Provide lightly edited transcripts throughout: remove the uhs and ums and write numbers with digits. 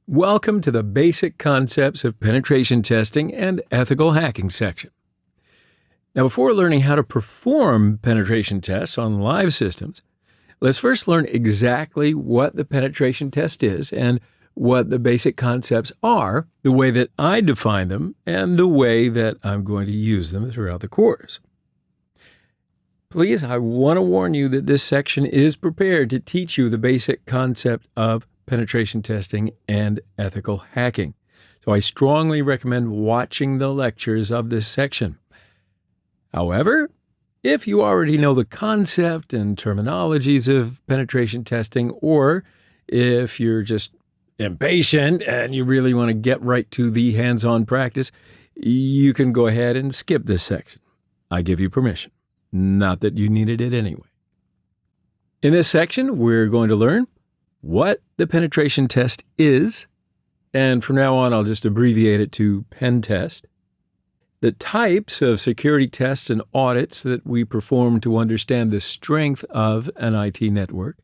Welcome to the Basic Concepts of Penetration Testing and Ethical Hacking section. Now, before learning how to perform penetration tests on live systems, let's first learn exactly what the penetration test is and what the basic concepts are, the way that I define them, and the way that I'm going to use them throughout the course. Please, I want to warn you that this section is prepared to teach you the basic concept of penetration testing and ethical hacking. So I strongly recommend watching the lectures of this section. However, if you already know the concept and terminologies of penetration testing, or if you're just impatient and you really want to get right to the hands-on practice, you can go ahead and skip this section. I give you permission. Not that you needed it anyway. In this section, we're going to learn what the penetration test is, and from now on I'll just abbreviate it to Pentest, the types of security tests and audits that we perform to understand the strength of an IT network,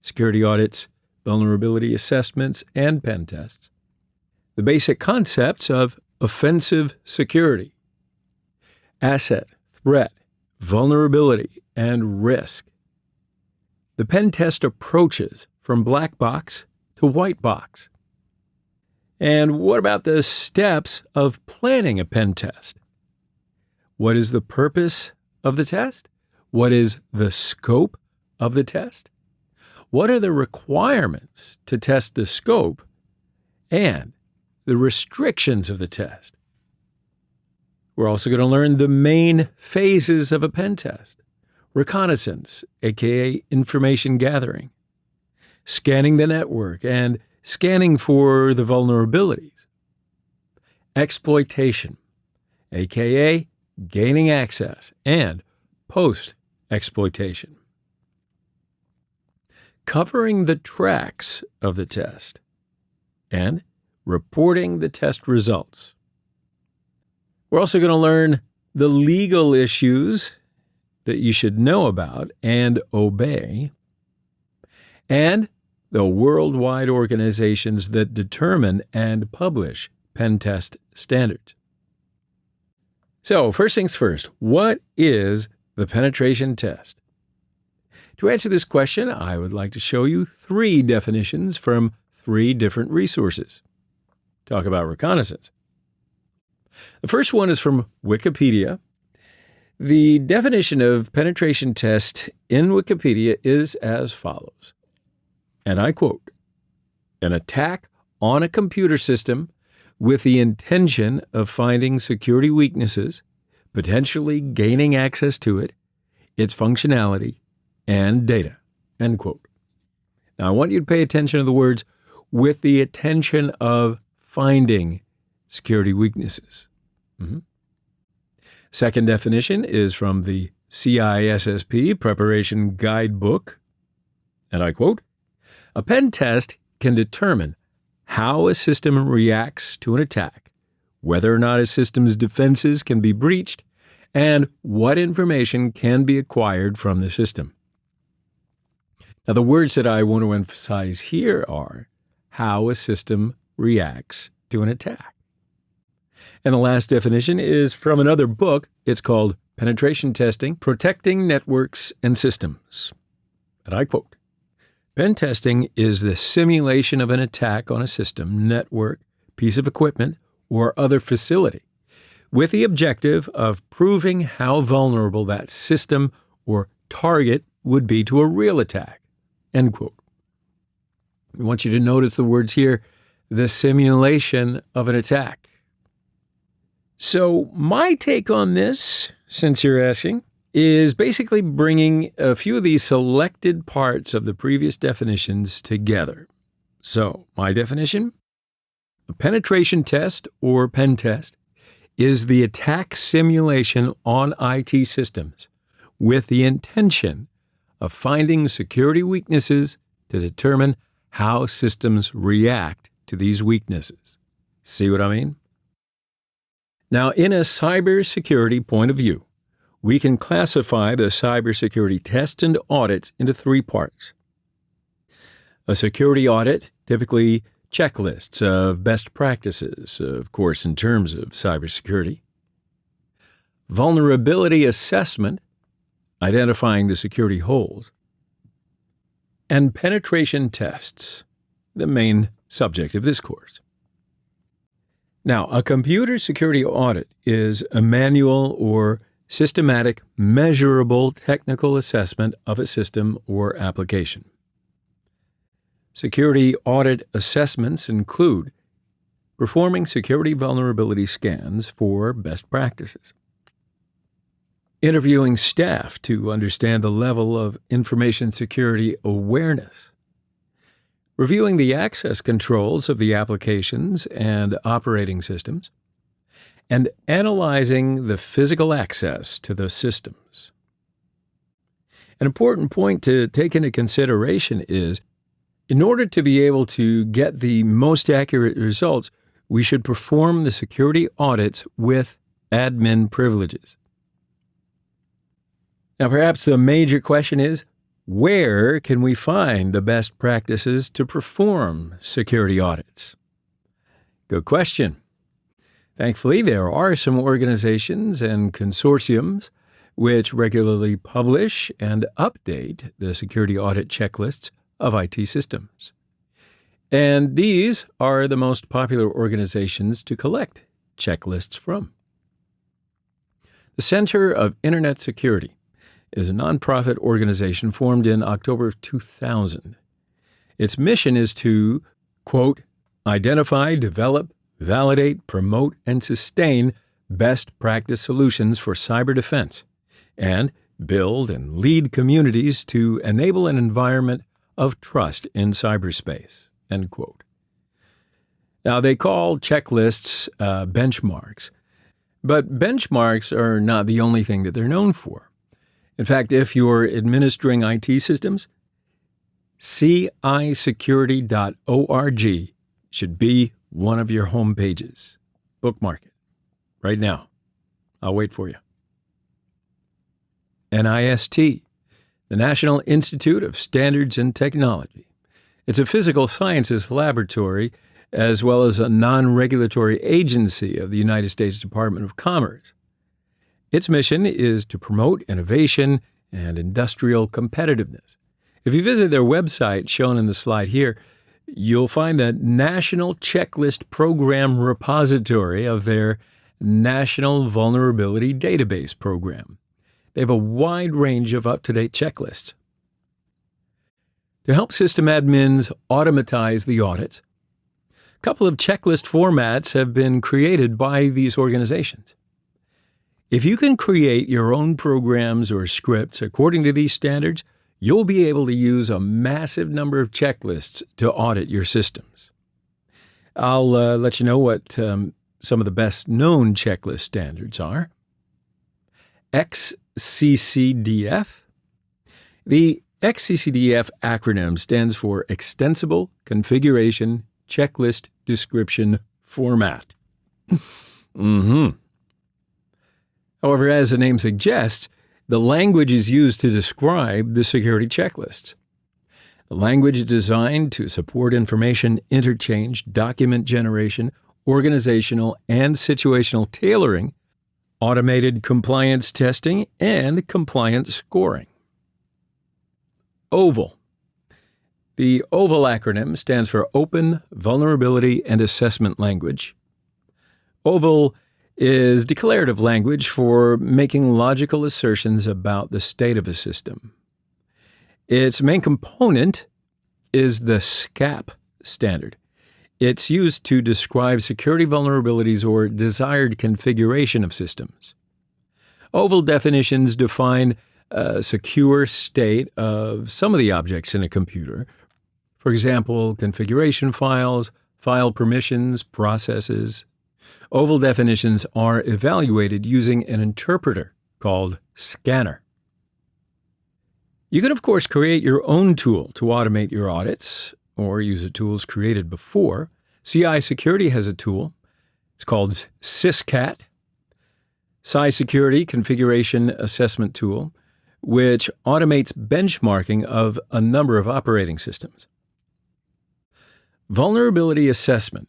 security audits, vulnerability assessments, and pen tests, the basic concepts of offensive security, asset, threat, vulnerability, and risk, the pen test approaches from black box to white box. And what about the steps of planning a pen test? What is the purpose of the test? What is the scope of the test? What are the requirements to test the scope and the restrictions of the test? We're also going to learn the main phases of a pen test: reconnaissance, aka information gathering, scanning the network and scanning for the vulnerabilities, exploitation, aka gaining access, and post-exploitation, covering the tracks of the test, and reporting the test results. We're also going to learn the legal issues that you should know about and obey, and the worldwide organizations that determine and publish pen test standards. So, first things first, what is the penetration test? To answer this question, I would like to show you 3 definitions from 3 different resources. Talk about reconnaissance. The first one is from Wikipedia. The definition of penetration test in Wikipedia is as follows, and I quote, "An attack on a computer system with the intention of finding security weaknesses, potentially gaining access to it, its functionality, and data," end quote. Now, I want you to pay attention to the words "with the intention of finding security weaknesses." Second definition is from the CISSP Preparation Guidebook, and I quote, "A pen test can determine how a system reacts to an attack, whether or not a system's defenses can be breached, and what information can be acquired from the system." Now, the words that I want to emphasize here are how a system reacts to an attack. And the last definition is from another book. It's called Penetration Testing, Protecting Networks and Systems. And I quote, "Pen testing is the simulation of an attack on a system, network, piece of equipment, or other facility, with the objective of proving how vulnerable that system or target would be to a real attack," end quote. I want you to notice the words here, the simulation of an attack. So my take on this, since you're asking, is basically bringing a few of these selected parts of the previous definitions together. So, my definition: a penetration test, or pen test, is the attack simulation on IT systems with the intention of finding security weaknesses to determine how systems react to these weaknesses. See what I mean? Now, in a cybersecurity point of view, we can classify the cybersecurity tests and audits into 3 parts. A security audit typically checklists of best practices, of course, in terms of cybersecurity. Vulnerability assessment, identifying the security holes. And penetration tests, the main subject of this course. Now, a computer security audit is a manual or systematic, measurable technical assessment of a system or application. Security audit assessments include performing security vulnerability scans for best practices, interviewing staff to understand the level of information security awareness, reviewing the access controls of the applications and operating systems, and analyzing the physical access to those systems. An important point to take into consideration is, in order to be able to get the most accurate results, we should perform the security audits with admin privileges. Now, perhaps the major question is, where can we find the best practices to perform security audits? Good question. Thankfully, there are some organizations and consortiums which regularly publish and update the security audit checklists of IT systems. And these are the most popular organizations to collect checklists from. The Center of Internet Security is a nonprofit organization formed in October of 2000. Its mission is to, quote, identify, develop, validate, promote, and sustain best practice solutions for cyber defense, and build and lead communities to enable an environment of trust in cyberspace, end quote. Now, they call checklists benchmarks, but benchmarks are not the only thing that they're known for. In fact, if you're administering IT systems, cisecurity.org should be one of your home pages. Bookmark it right now. I'll wait for you. NIST, the National Institute of Standards and Technology. It's a physical sciences laboratory as well as a non-regulatory agency of the United States Department of Commerce. Its mission is to promote innovation and industrial competitiveness. If you visit their website, shown in the slide here, you'll find the National Checklist Program repository of their National Vulnerability Database Program. They have a wide range of up-to-date checklists. To help system admins automatize the audits, a couple of checklist formats have been created by these organizations. If you can create your own programs or scripts according to these standards, you'll be able to use a massive number of checklists to audit your systems. I'll let you know what some of the best-known checklist standards are. XCCDF. The XCCDF acronym stands for Extensible Configuration Checklist Description Format. However, as the name suggests, the language is used to describe the security checklists. The language is designed to support information interchange, document generation, organizational and situational tailoring, automated compliance testing, and compliance scoring. OVAL. The OVAL acronym stands for Open Vulnerability and Assessment Language. OVAL is declarative language for making logical assertions about the state of a system. Its main component is the SCAP standard. It's used to describe security vulnerabilities or desired configuration of systems. OVAL definitions define a secure state of some of the objects in a computer. For example, configuration files, file permissions, processes. OVAL definitions are evaluated using an interpreter called Scanner. You can, of course, create your own tool to automate your audits or use the tools created before. CI Security has a tool. It's called SysCat, CySecurity Configuration Assessment Tool, which automates benchmarking of a number of operating systems. Vulnerability assessment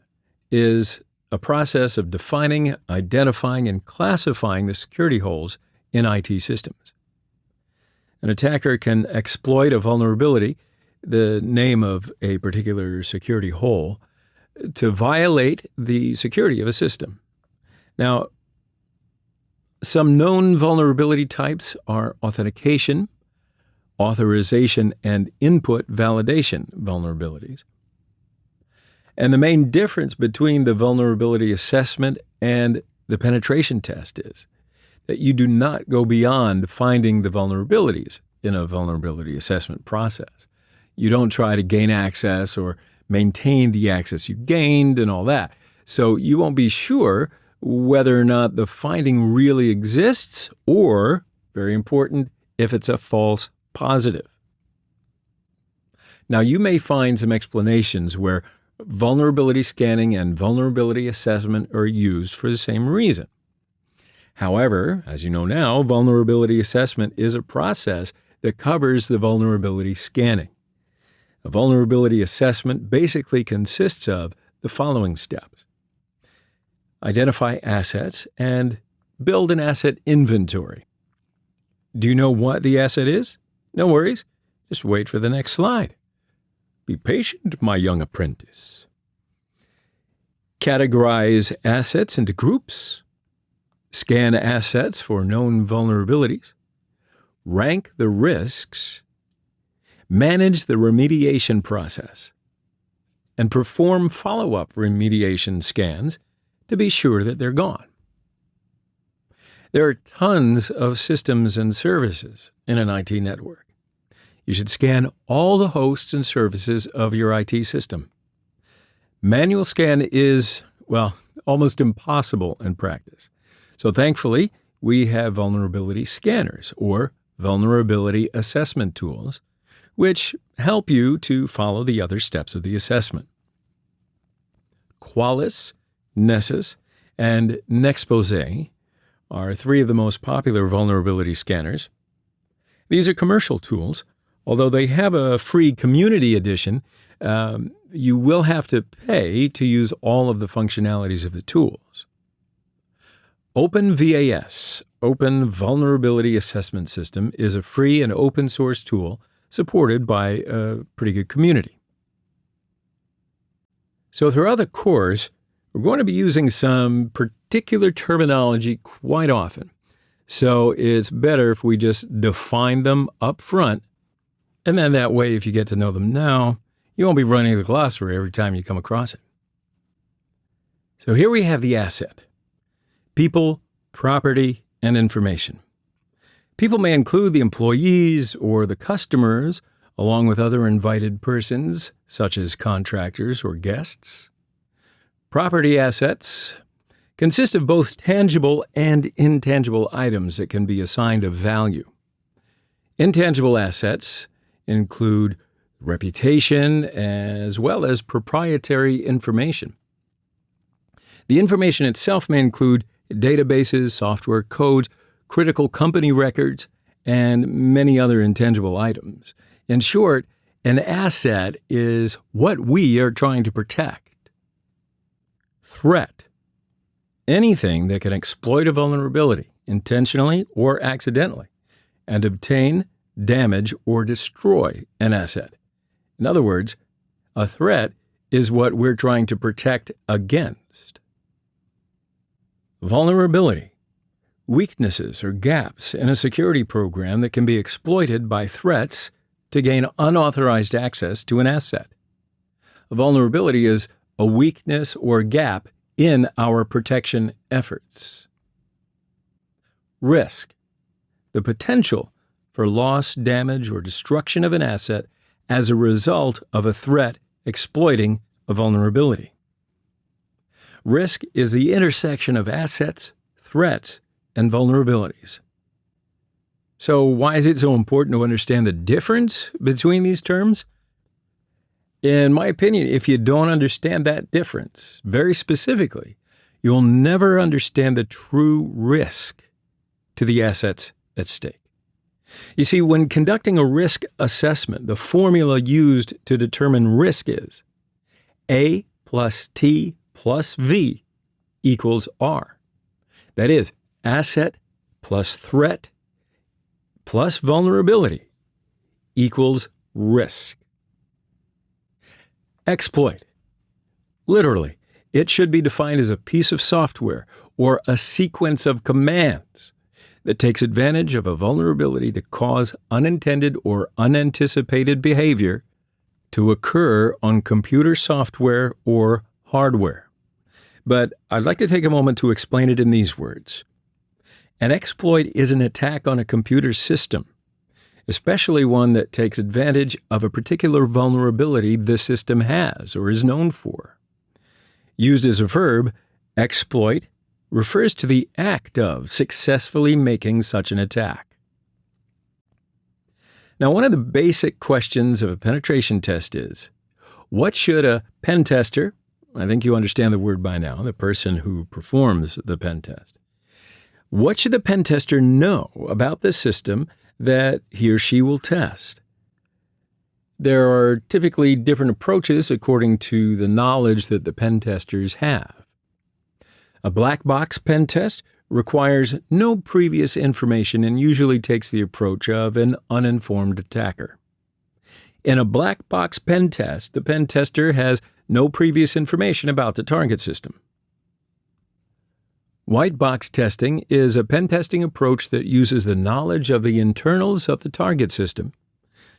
is a process of defining, identifying, and classifying the security holes in IT systems. An attacker can exploit a vulnerability, the name of a particular security hole, to violate the security of a system. Now, some known vulnerability types are authentication, authorization, and input validation vulnerabilities. And the main difference between the vulnerability assessment and the penetration test is that you do not go beyond finding the vulnerabilities in a vulnerability assessment process. You don't try to gain access or maintain the access you gained and all that. So you won't be sure whether or not the finding really exists or, very important, if it's a false positive. Now, you may find some explanations where vulnerability scanning and vulnerability assessment are used for the same reason. However, as you know now, vulnerability assessment is a process that covers the vulnerability scanning. A vulnerability assessment basically consists of the following steps: identify assets and build an asset inventory. Do you know what the asset is? No worries. Just wait for the next slide. Be patient, my young apprentice. Categorize assets into groups. Scan assets for known vulnerabilities. Rank the risks. Manage the remediation process. And perform follow-up remediation scans to be sure that they're gone. There are tons of systems and services in an IT network. You should scan all the hosts and services of your IT system. Manual scan is, well, almost impossible in practice. So thankfully, we have vulnerability scanners or vulnerability assessment tools, which help you to follow the other steps of the assessment. Qualys, Nessus, and Nexpose are three of the most popular vulnerability scanners. These are commercial tools. Although they have a free community edition, you will have to pay to use all of the functionalities of the tools. OpenVAS, Open Vulnerability Assessment System, is a free and open source tool supported by a pretty good community. So throughout the course, we're going to be using some particular terminology quite often. So it's better if we just define them up front, and then that way, if you get to know them now, you won't be running the glossary every time you come across it. So here we have the asset: people, property, and information. People may include the employees or the customers, along with other invited persons, such as contractors or guests. Property assets consist of both tangible and intangible items that can be assigned a value. Intangible assets include reputation as well as proprietary information. The information itself may include databases, software codes, critical company records, and many other intangible items. In short, an asset is what we are trying to protect. Threat: anything that can exploit a vulnerability, intentionally or accidentally, and obtain, damage, or destroy an asset. In other words, a threat is what we're trying to protect against. Vulnerability: weaknesses or gaps in a security program that can be exploited by threats to gain unauthorized access to an asset. A vulnerability is a weakness or gap in our protection efforts. Risk: the potential for loss, damage, or destruction of an asset as a result of a threat exploiting a vulnerability. Risk is the intersection of assets, threats, and vulnerabilities. So why is it so important to understand the difference between these terms? In my opinion, if you don't understand that difference very specifically, you'll never understand the true risk to the assets at stake. You see, when conducting a risk assessment, the formula used to determine risk is A plus T plus V equals R. That is, asset plus threat plus vulnerability equals risk. Exploit. Literally, it should be defined as a piece of software or a sequence of commands that takes advantage of a vulnerability to cause unintended or unanticipated behavior to occur on computer software or hardware. But I'd like to take a moment to explain it in these words. An exploit is an attack on a computer system, especially one that takes advantage of a particular vulnerability the system has or is known for. Used as a verb, exploit refers to the act of successfully making such an attack. Now, one of the basic questions of a penetration test is, what should a pen tester, I think you understand the word by now, the person who performs the pen test, what should the pen tester know about the system that he or she will test? There are typically different approaches according to the knowledge that the pen testers have. A black box pen test requires no previous information and usually takes the approach of an uninformed attacker. In a black box pen test, the pen tester has no previous information about the target system. White box testing is a pen testing approach that uses the knowledge of the internals of the target system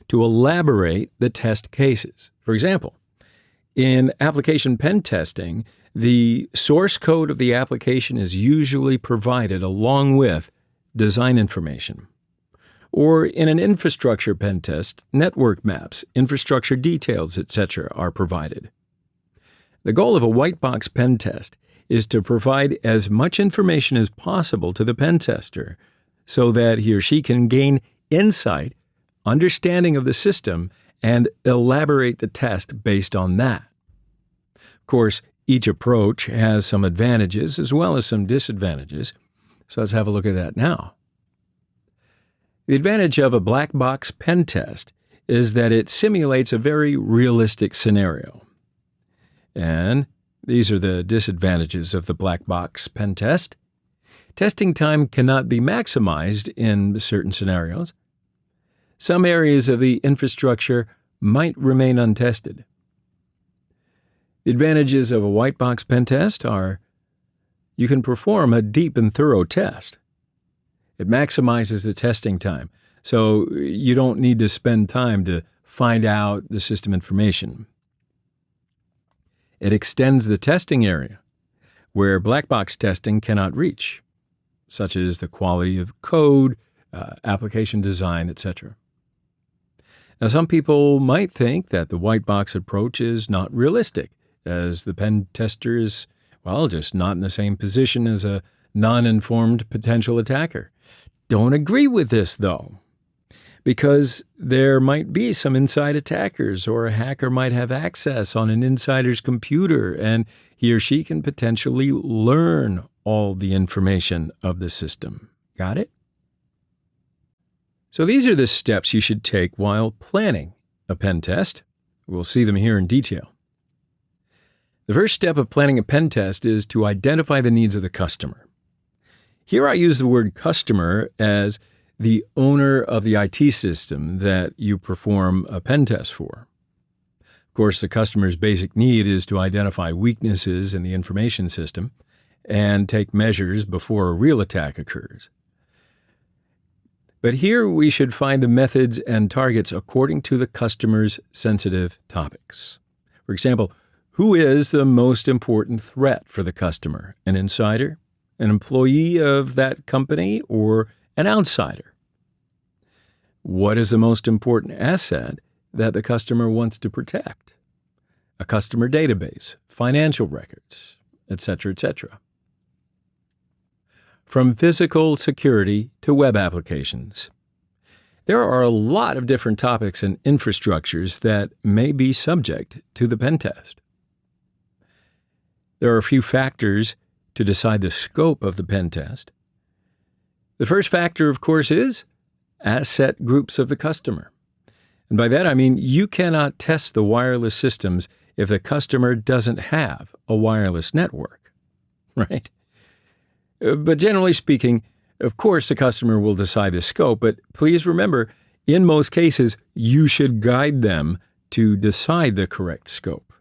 to elaborate the test cases. For example, in application pen testing, the source code of the application is usually provided along with design information. Or in an infrastructure pen test, network maps, infrastructure details, etc. are provided. The goal of a white box pen test is to provide as much information as possible to the pen tester so that he or she can gain insight, understanding of the system, and elaborate the test based on that. Of course, each approach has some advantages as well as some disadvantages, so let's have a look at that now. The advantage of a black box pen test is that it simulates a very realistic scenario. And these are the disadvantages of the black box pen test. Testing time cannot be maximized in certain scenarios. Some areas of the infrastructure might remain untested. The advantages of a white box pen test are you can perform a deep and thorough test. It maximizes the testing time, so you don't need to spend time to find out the system information. It extends the testing area where black box testing cannot reach, such as the quality of code, application design, etc. Now, some people might think that the white box approach is not realistic, as the pen tester is, just not in the same position as a non-informed potential attacker. Don't agree with this, though, because there might be some inside attackers, or a hacker might have access on an insider's computer, and he or she can potentially learn all the information of the system. Got it? So these are the steps you should take while planning a pen test. We'll see them here in detail. The first step of planning a pen test is to identify the needs of the customer. Here I use the word customer as the owner of the IT system that you perform a pen test for. Of course, the customer's basic need is to identify weaknesses in the information system and take measures before a real attack occurs. But here we should find the methods and targets according to the customer's sensitive topics. For example, who is the most important threat for the customer? An insider, an employee of that company, or an outsider? What is the most important asset that the customer wants to protect? A customer database, financial records, etc., etc. From physical security to web applications. There are a lot of different topics and infrastructures that may be subject to the pen test. There are a few factors to decide the scope of the pen test. The first factor, of course, is asset groups of the customer. And by that I mean you cannot test the wireless systems if the customer doesn't have a wireless network, right? But generally speaking, of course, the customer will decide the scope, but please remember, in most cases, you should guide them to decide the correct scope.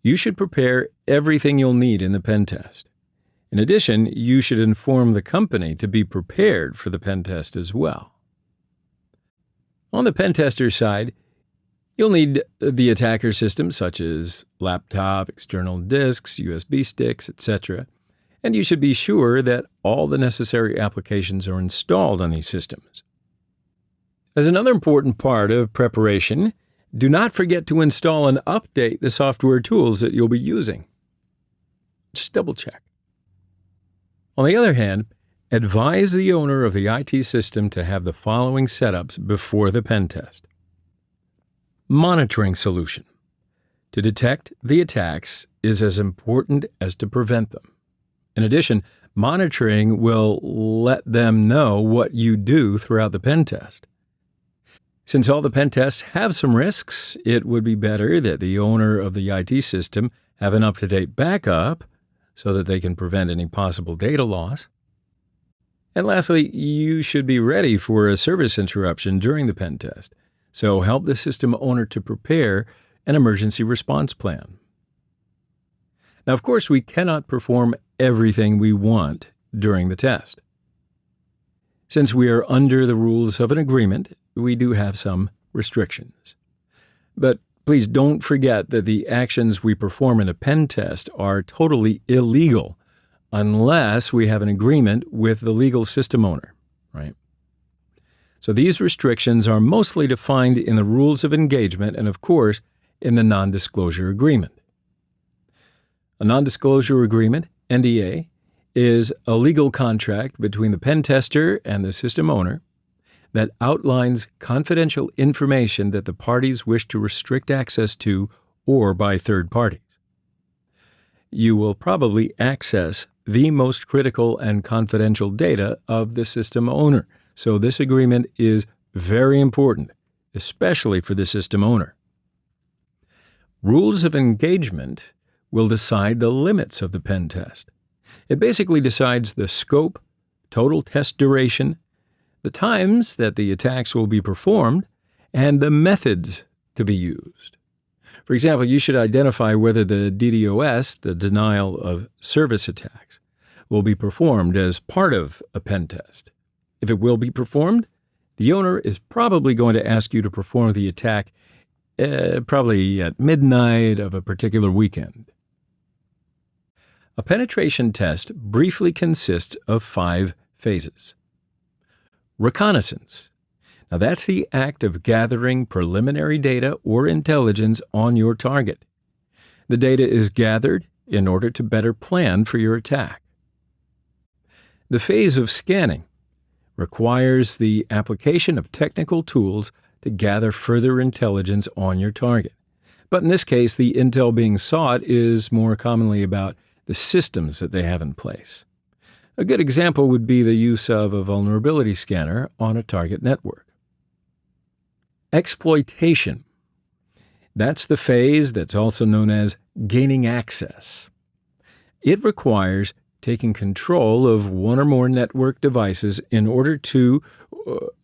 You should prepare everything you'll need in the pen test. In addition, you should inform the company to be prepared for the pen test as well. On the pen tester side, you'll need the attacker system such as laptop, external disks, USB sticks, etc. And you should be sure that all the necessary applications are installed on these systems. As another important part of preparation, do not forget to install and update the software tools that you'll be using. Just double check. On the other hand, advise the owner of the IT system to have the following setups before the pen test. Monitoring solution. To detect the attacks is as important as to prevent them. In addition, monitoring will let them know what you do throughout the pen test. Since all the pen tests have some risks, it would be better that the owner of the IT system have an up-to-date backup so that they can prevent any possible data loss. And lastly, you should be ready for a service interruption during the pen test, so help the system owner to prepare an emergency response plan. Now, of course, we cannot perform everything we want during the test. Since we are under the rules of an agreement, we do have some restrictions. But please don't forget that the actions we perform in a pen test are totally illegal unless we have an agreement with the legal system owner, right? So these restrictions are mostly defined in the rules of engagement and, of course, in the non-disclosure agreement. A non-disclosure agreement, NDA, is a legal contract between the pen tester and the system owner that outlines confidential information that the parties wish to restrict access to or by third parties. You will probably access the most critical and confidential data of the system owner, so this agreement is very important, especially for the system owner. Rules of engagement will decide the limits of the pen test. It basically decides the scope, total test duration, the times that the attacks will be performed, and the methods to be used. For example, you should identify whether the DDoS, the denial of service attacks, will be performed as part of a pen test. If it will be performed, the owner is probably going to ask you to perform the attack probably at midnight of a particular weekend. A penetration test briefly consists of 5 phases. Reconnaissance. Now that's the act of gathering preliminary data or intelligence on your target. The data is gathered in order to better plan for your attack. The phase of scanning requires the application of technical tools to gather further intelligence on your target. But in this case, the intel being sought is more commonly about the systems that they have in place. A good example would be the use of a vulnerability scanner on a target network. Exploitation. That's the phase that's also known as gaining access. It requires taking control of one or more network devices in order to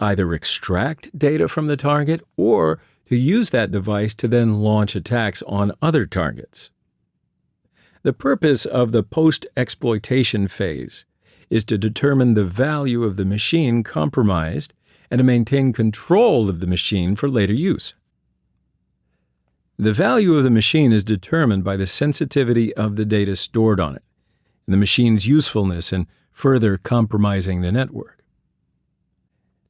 either extract data from the target or to use that device to then launch attacks on other targets. The purpose of the post-exploitation phase is to determine the value of the machine compromised and to maintain control of the machine for later use. The value of the machine is determined by the sensitivity of the data stored on it and the machine's usefulness in further compromising the network.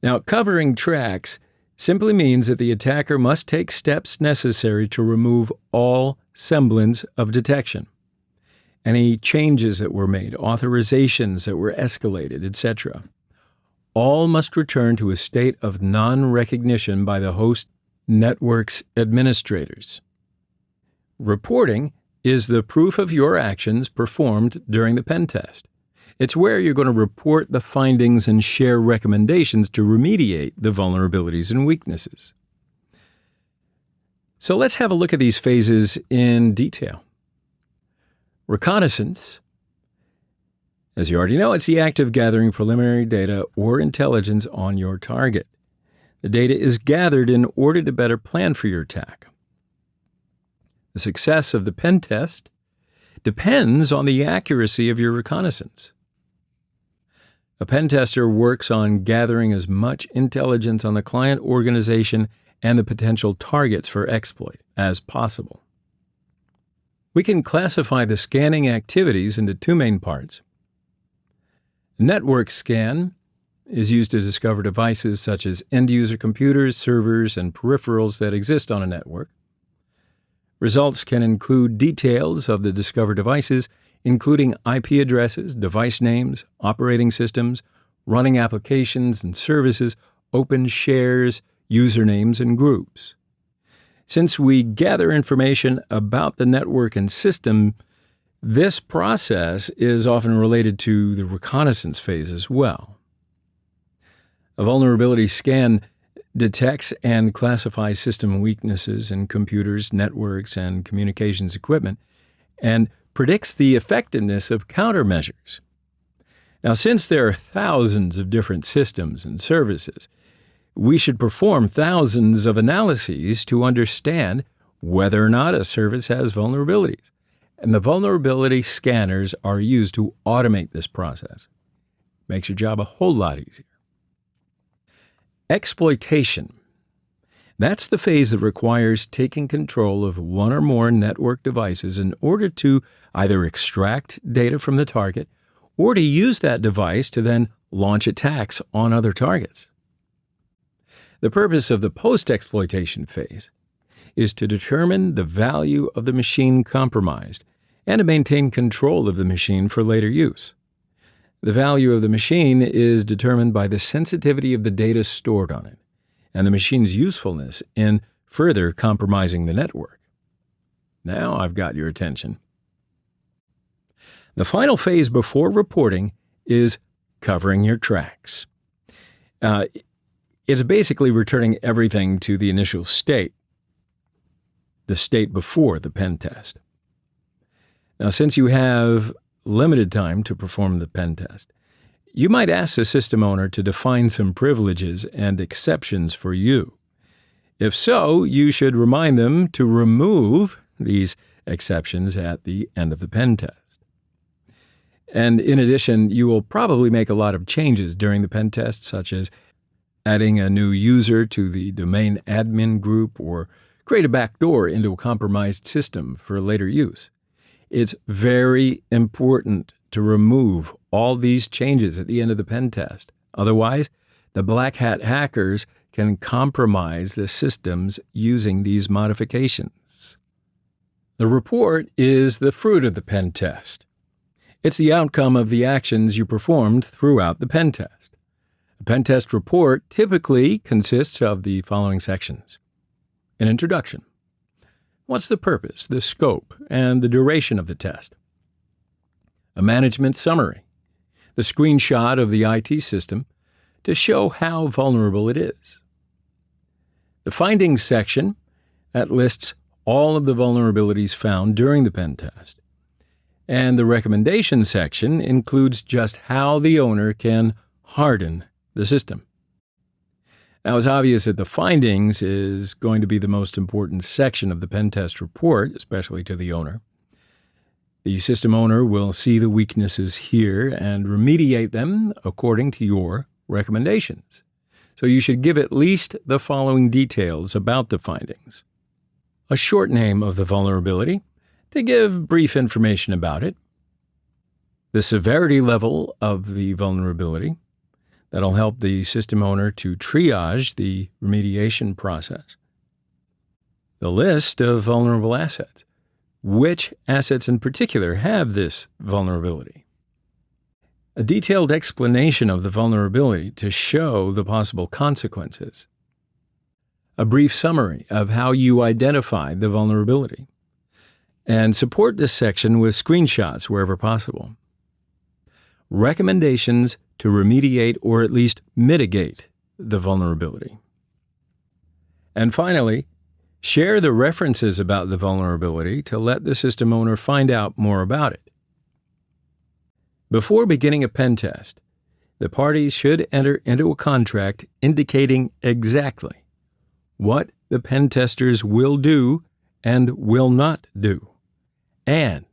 Now, covering tracks simply means that the attacker must take steps necessary to remove all semblance of detection. Any changes that were made, authorizations that were escalated, etc., all must return to a state of non-recognition by the host network's administrators. Reporting is the proof of your actions performed during the pen test. It's where you're going to report the findings and share recommendations to remediate the vulnerabilities and weaknesses. So let's have a look at these phases in detail. Reconnaissance. As you already know, it's the act of gathering preliminary data or intelligence on your target. The data is gathered in order to better plan for your attack. The success of the pen test depends on the accuracy of your reconnaissance. A pen tester works on gathering as much intelligence on the client organization and the potential targets for exploit as possible. We can classify the scanning activities into two main parts. Network scan is used to discover devices such as end-user computers, servers, and peripherals that exist on a network. Results can include details of the discovered devices, including IP addresses, device names, operating systems, running applications and services, open shares, usernames, and groups. Since we gather information about the network and system, this process is often related to the reconnaissance phase as well. A vulnerability scan detects and classifies system weaknesses in computers, networks, and communications equipment, and predicts the effectiveness of countermeasures. Now, since there are thousands of different systems and services, we should perform thousands of analyses to understand whether or not a service has vulnerabilities. And the vulnerability scanners are used to automate this process. Makes your job a whole lot easier. Exploitation. That's the phase that requires taking control of one or more network devices in order to either extract data from the target or to use that device to then launch attacks on other targets. The purpose of the post-exploitation phase is to determine the value of the machine compromised and to maintain control of the machine for later use. The value of the machine is determined by the sensitivity of the data stored on it and the machine's usefulness in further compromising the network. Now I've got your attention. The final phase before reporting is covering your tracks. It's basically returning everything to the initial state, the state before the pen test. Now, since you have limited time to perform the pen test, you might ask the system owner to define some privileges and exceptions for you. If so, you should remind them to remove these exceptions at the end of the pen test. And in addition, you will probably make a lot of changes during the pen test, such as adding a new user to the domain admin group or create a backdoor into a compromised system for later use. It's very important to remove all these changes at the end of the pen test. Otherwise, the black hat hackers can compromise the systems using these modifications. The report is the fruit of the pen test. It's the outcome of the actions you performed throughout the pen test. A pen test report typically consists of the following sections. An introduction. What's the purpose, the scope, and the duration of the test? A management summary. The screenshot of the IT system to show how vulnerable it is. The findings section that lists all of the vulnerabilities found during the pen test. And the recommendation section includes just how the owner can harden the system. Now, it's obvious that the findings is going to be the most important section of the pen test report, especially to the owner. The system owner will see the weaknesses here and remediate them according to your recommendations. So you should give at least the following details about the findings. A short name of the vulnerability to give brief information about it. The severity level of the vulnerability. That'll help the system owner to triage the remediation process. The list of vulnerable assets. Which assets in particular have this vulnerability? A detailed explanation of the vulnerability to show the possible consequences. A brief summary of how you identified the vulnerability. And support this section with screenshots wherever possible. Recommendations to remediate or at least mitigate the vulnerability. And finally, Share the references about the vulnerability to let the system owner find out more about it. Before beginning a pen test, the parties should enter into a contract indicating exactly what the pen testers will do and will not do, and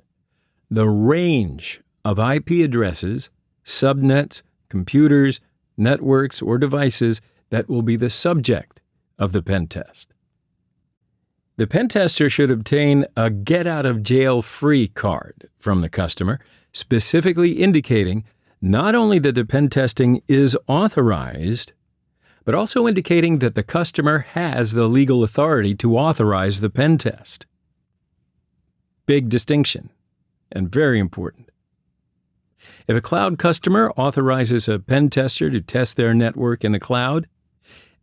the range of IP addresses, subnets, computers, networks, or devices that will be the subject of the pen test. The pen tester should obtain a get-out-of-jail-free card from the customer, specifically indicating not only that the pen testing is authorized, but also indicating that the customer has the legal authority to authorize the pen test. Big distinction, and very important. If a cloud customer authorizes a pen tester to test their network in the cloud,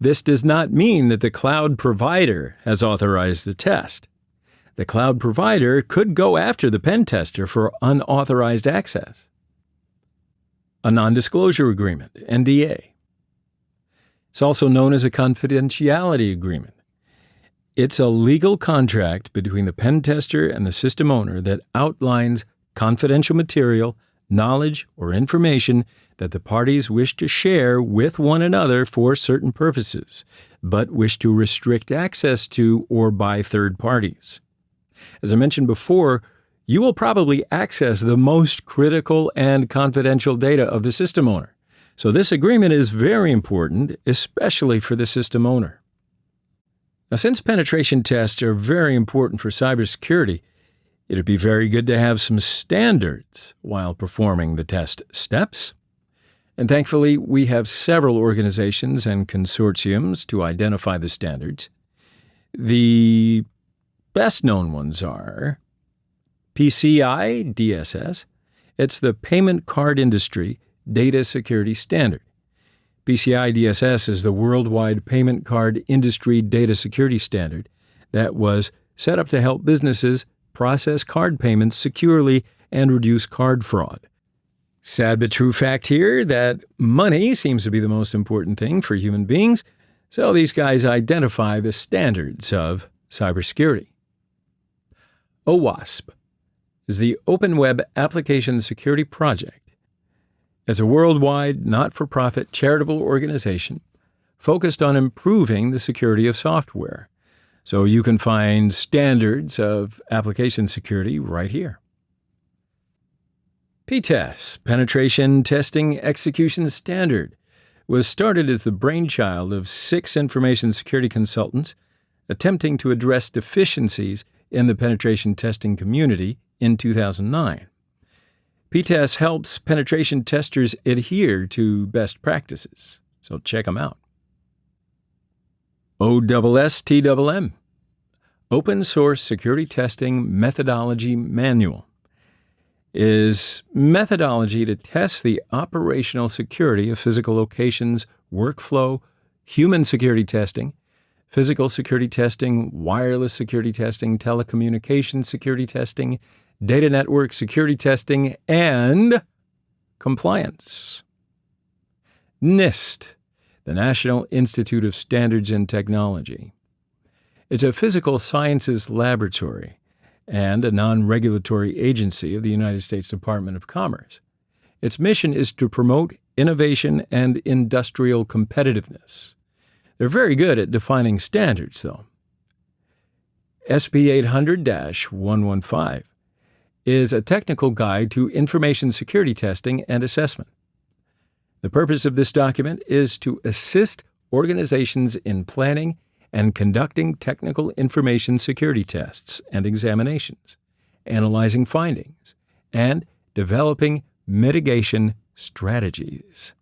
this does not mean that the cloud provider has authorized the test. The cloud provider could go after the pen tester for unauthorized access. A non-disclosure agreement, NDA. It's also known as a confidentiality agreement. It's a legal contract between the pen tester and the system owner that outlines confidential material, knowledge, or information that the parties wish to share with one another for certain purposes, but wish to restrict access to or by third parties. As I mentioned before, you will probably access the most critical and confidential data of the system owner. So this agreement is very important, especially for the system owner. Now, since penetration tests are very important for cybersecurity, it'd be very good to have some standards while performing the test steps. And thankfully, we have several organizations and consortiums to identify the standards. The best-known ones are PCI DSS. It's the Payment Card Industry Data Security Standard. PCI DSS is the worldwide payment card industry data security standard that was set up to help businesses process card payments securely and reduce card fraud. Sad but true fact here that money seems to be the most important thing for human beings, so these guys identify the standards of cybersecurity. OWASP is the Open Web Application Security Project. It's a worldwide, not-for-profit charitable organization focused on improving the security of software. So you can find standards of application security right here. Pentest, Penetration Testing Execution Standard, was started as the brainchild of 6 information security consultants attempting to address deficiencies in the penetration testing community in 2009. Pentest helps penetration testers adhere to best practices, so check them out. OSSTMM, Open Source Security Testing Methodology Manual, is methodology to test the operational security of physical locations, workflow, human security testing, physical security testing, wireless security testing, telecommunications security testing, data network security testing, and compliance. NIST, the National Institute of Standards and Technology. It's a physical sciences laboratory and a non-regulatory agency of the United States Department of Commerce. Its mission is to promote innovation and industrial competitiveness. They're very good at defining standards, though. SB 800-115 is a technical guide to information security testing and assessment. The purpose of this document is to assist organizations in planning and conducting technical information security tests and examinations, analyzing findings, and developing mitigation strategies.